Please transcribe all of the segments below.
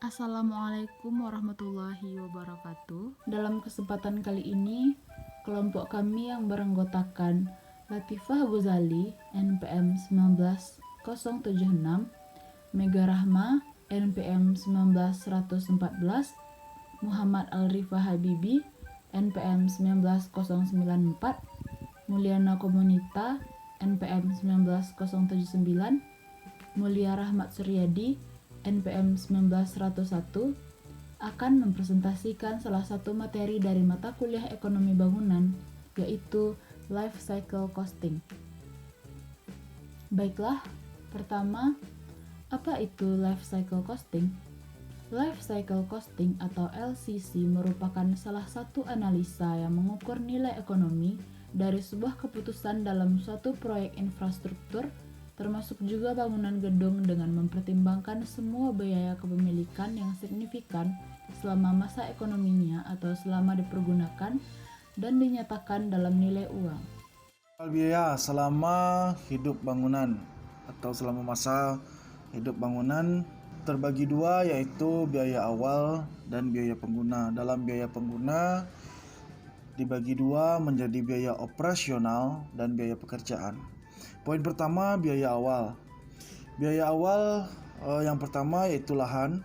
Assalamualaikum warahmatullahi wabarakatuh. Dalam kesempatan kali ini, kelompok kami yang beranggotakan Latifah Ghazali NPM 19076, Mega Rahma NPM 19114, Muhammad Alrifa Habibi NPM 19094, Mulyana Komunita NPM 19079, Mulia Rahmat Suryadi NPM 19101 akan mempresentasikan salah satu materi dari mata kuliah ekonomi bangunan, yaitu Life Cycle Costing. Baiklah, pertama, apa itu Life Cycle Costing? Life Cycle Costing atau LCC merupakan salah satu analisa yang mengukur nilai ekonomi dari sebuah keputusan dalam suatu proyek infrastruktur, termasuk juga bangunan gedung dengan mempertimbangkan semua biaya kepemilikan yang signifikan selama masa ekonominya atau selama dipergunakan dan dinyatakan dalam nilai uang. Biaya selama hidup bangunan atau selama masa hidup bangunan terbagi dua, yaitu biaya awal dan biaya pengguna. Dalam biaya pengguna dibagi dua menjadi biaya operasional dan biaya pekerjaan. Poin pertama, biaya awal. Biaya awal yang pertama yaitu lahan,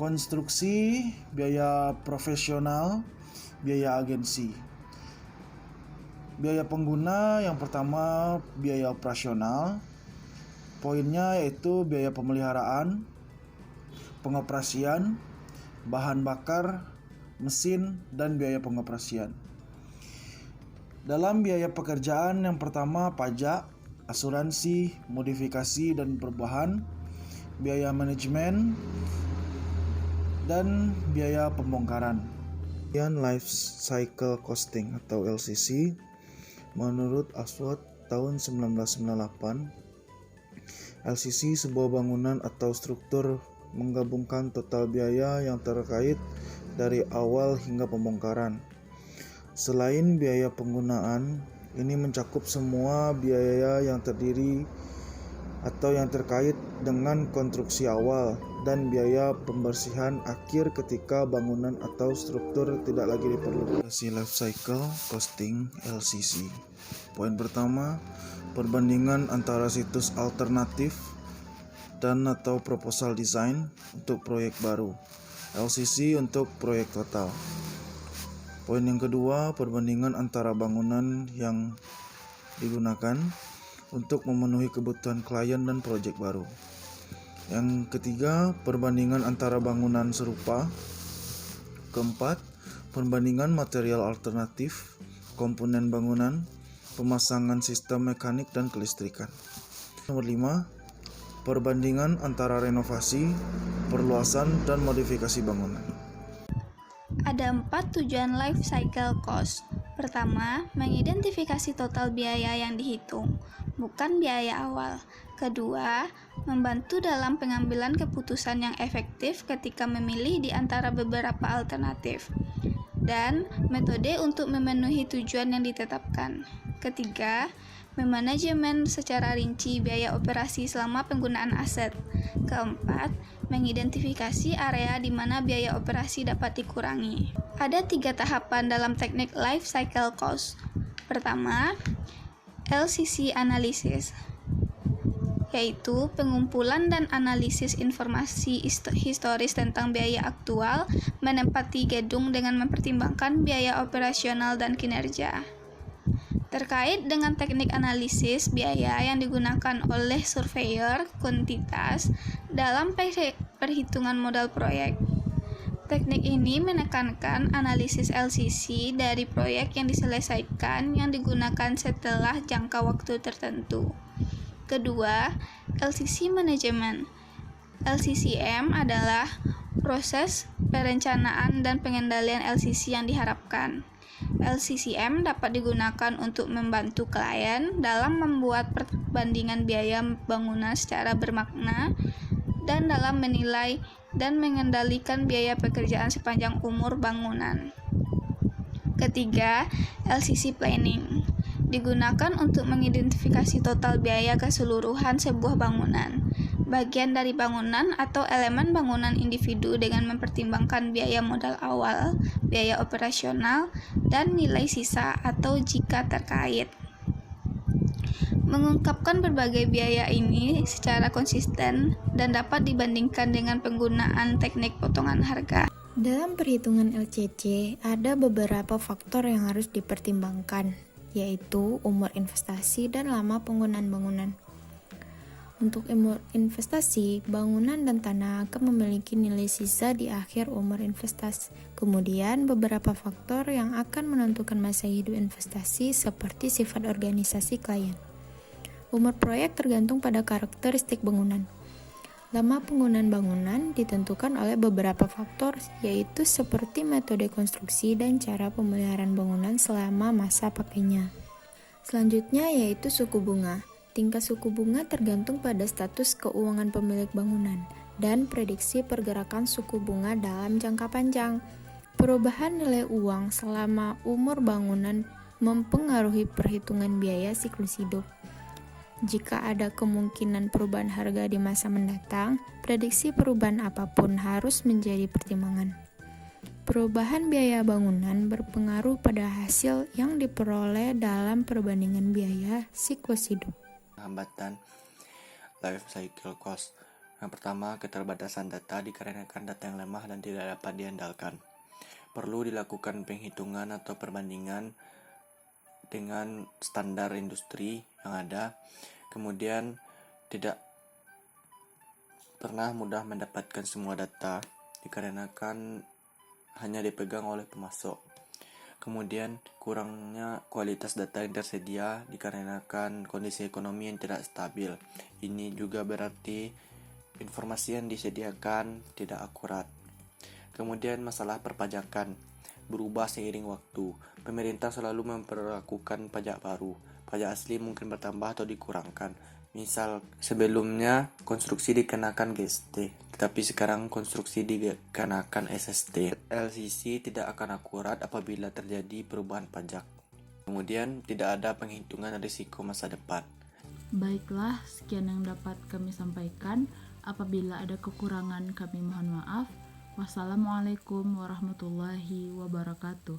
konstruksi, biaya profesional, biaya agensi. Biaya pengguna yang pertama biaya operasional. Poinnya yaitu biaya pemeliharaan, pengoperasian, bahan bakar, mesin, dan biaya pengoperasian. Dalam biaya pekerjaan yang pertama pajak, asuransi, modifikasi dan perubahan, biaya manajemen, dan biaya pembongkaran. Life Cycle Costing atau LCC menurut Ashworth tahun 1998, LCC sebuah bangunan atau struktur menggabungkan total biaya yang terkait dari awal hingga pembongkaran. Selain biaya penggunaan, ini mencakup semua biaya yang terdiri atau yang terkait dengan konstruksi awal dan biaya pembersihan akhir ketika bangunan atau struktur tidak lagi diperlukan. Life Cycle Costing LCC. Poin pertama, perbandingan antara situs alternatif dan atau proposal design untuk proyek baru. LCC untuk proyek total. Poin yang kedua, perbandingan antara bangunan yang digunakan untuk memenuhi kebutuhan klien dan proyek baru. Yang ketiga, perbandingan antara bangunan serupa. Keempat, perbandingan material alternatif, komponen bangunan, pemasangan sistem mekanik dan kelistrikan. Nomor 5, perbandingan antara renovasi, perluasan, dan modifikasi bangunan. Ada 4 tujuan life cycle cost. Pertama, mengidentifikasi total biaya yang dihitung, bukan biaya awal. Kedua, membantu dalam pengambilan keputusan yang efektif ketika memilih di antara beberapa alternatif. Dan metode untuk memenuhi tujuan yang ditetapkan. Ketiga, memanajemen secara rinci biaya operasi selama penggunaan aset. Keempat, mengidentifikasi area di mana biaya operasi dapat dikurangi. Ada 3 tahapan dalam teknik life cycle cost. Pertama, LCC analysis, yaitu pengumpulan dan analisis informasi historis tentang biaya aktual menempati gedung dengan mempertimbangkan biaya operasional dan kinerja. Terkait dengan teknik analisis biaya yang digunakan oleh surveyor kuantitas dalam perhitungan modal proyek. Teknik ini menekankan analisis LCC dari proyek yang diselesaikan yang digunakan setelah jangka waktu tertentu. Kedua, LCC manajemen. LCCM adalah proses perencanaan dan pengendalian LCC yang diharapkan. LCCM dapat digunakan untuk membantu klien dalam membuat perbandingan biaya bangunan secara bermakna dan dalam menilai dan mengendalikan biaya pekerjaan sepanjang umur bangunan. Ketiga, LCC planning. Digunakan untuk mengidentifikasi total biaya keseluruhan sebuah bangunan. bagian dari bangunan atau elemen bangunan individu dengan mempertimbangkan biaya modal awal, biaya operasional, dan nilai sisa atau jika terkait. Mengungkapkan berbagai biaya ini secara konsisten dan dapat dibandingkan dengan penggunaan teknik potongan harga. Dalam perhitungan LCC, ada beberapa faktor yang harus dipertimbangkan, yaitu umur investasi dan lama penggunaan bangunan. Untuk umur investasi, bangunan dan tanah akan memiliki nilai sisa di akhir umur investasi. Kemudian, beberapa faktor yang akan menentukan masa hidup investasi seperti sifat organisasi klien. Umur proyek tergantung pada karakteristik bangunan. Lama penggunaan bangunan ditentukan oleh beberapa faktor, yaitu seperti metode konstruksi dan cara pemeliharaan bangunan selama masa pakainya. Selanjutnya yaitu suku bunga. Tingkat suku bunga tergantung pada status keuangan pemilik bangunan dan prediksi pergerakan suku bunga dalam jangka panjang. Perubahan nilai uang selama umur bangunan mempengaruhi perhitungan biaya siklus hidup. Jika ada kemungkinan perubahan harga di masa mendatang, prediksi perubahan apapun harus menjadi pertimbangan. Perubahan biaya bangunan berpengaruh pada hasil yang diperoleh dalam perbandingan biaya siklus hidup. Hambatan life cycle cost. Yang pertama, keterbatasan data dikarenakan data yang lemah dan tidak dapat diandalkan. Perlu dilakukan penghitungan atau perbandingan dengan standar industri yang ada. Kemudian tidak pernah mudah mendapatkan semua data dikarenakan hanya dipegang oleh pemasok. Kemudian kurangnya kualitas data yang tersedia dikarenakan kondisi ekonomi yang tidak stabil. Ini juga berarti informasi yang disediakan tidak akurat. Kemudian masalah perpajakan berubah seiring waktu. Pemerintah selalu memperlakukan pajak baru. Pajak asli mungkin bertambah atau dikurangkan. Misal sebelumnya konstruksi dikenakan GST, tetapi sekarang konstruksi dikenakan SST. LCC tidak akan akurat apabila terjadi perubahan pajak. Kemudian tidak ada penghitungan risiko masa depan. Baiklah, sekian yang dapat kami sampaikan. Apabila ada kekurangan, kami mohon maaf. Wassalamualaikum warahmatullahi wabarakatuh.